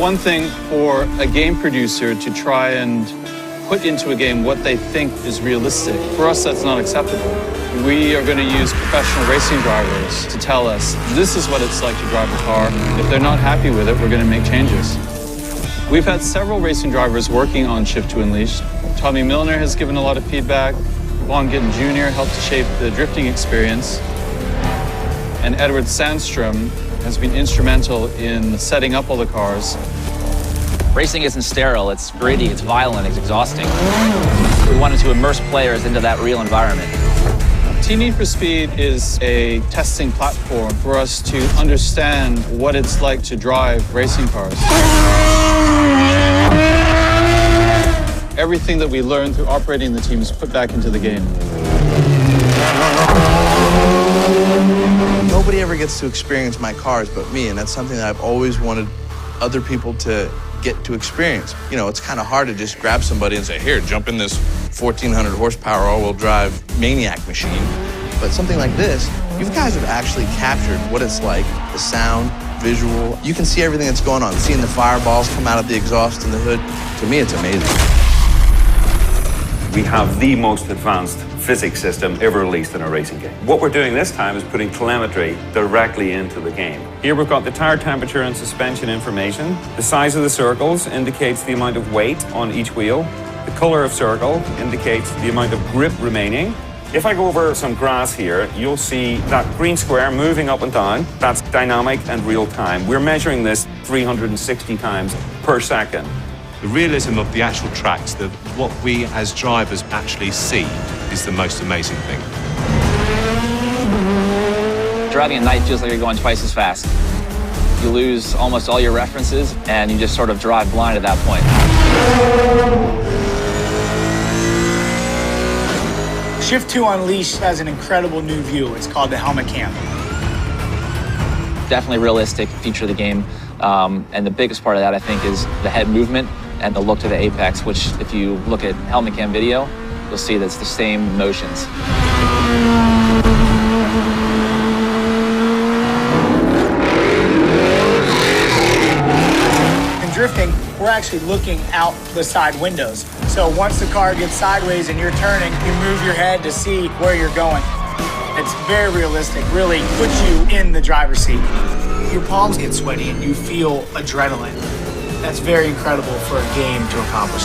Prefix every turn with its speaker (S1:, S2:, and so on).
S1: one thing for a game producer to try and put into a game what they think is realistic. For us, that's not acceptable. We are going to use professional racing drivers to tell us this is what it's like to drive a car. If they're not happy with it, we're going to make changes. We've had several racing drivers working on Shift 2 Unleashed. Tommy Milner has given a lot of feedback. Vaughn Gittin Jr. helped to shape the drifting experience. And Edward Sandstrom has been instrumental in setting up all the cars.
S2: Racing isn't sterile, it's gritty, it's violent, it's exhausting. We wanted to immerse players into that real environment.
S1: Team Need for Speed is a testing platform for us to understand what it's like to drive racing cars. Everything that we learned through operating the team is put back into the game.
S3: Nobody ever gets to experience my cars but me, and that's something that I've always wanted other people to get to experience. You know, it's kind of hard to just grab somebody and say, here, jump in this 1,400 horsepower all-wheel drive maniac machine. But something like this, you guys have actually captured what it's like, the sound, visual. You can see everything that's going on, seeing the fireballs come out of the exhaust and the hood. To me, it's amazing.
S4: We have the most advanced physics system ever released in a racing game. What we're doing this time is putting telemetry directly into the game. Here we've got the tire temperature and suspension information. The size of the circles indicates the amount of weight on each wheel. The color of circle indicates the amount of grip remaining. If I go over some grass here, you'll see that green square moving up and down. That's dynamic and real time. We're measuring this 360 times per second.
S5: The realism of the actual tracks, what we as drivers actually see, is the most amazing thing.
S2: Driving at night feels like you're going twice as fast. You lose almost all your references, and you just sort of drive blind at that point.
S6: Shift 2 Unleashed has an incredible new view. It's called the Helmet Cam.
S2: Definitely realistic feature of the game. And the biggest part of that, I think, is the head movement and the look to the apex, which if you look at Helmet Cam video, you'll see that's the same motions.
S6: In drifting, we're actually looking out the side windows. So once the car gets sideways and you're turning, you move your head to see where you're going. It's very realistic, really puts you in the driver's seat. Your palms get sweaty and you feel adrenaline. That's very incredible for a game to accomplish.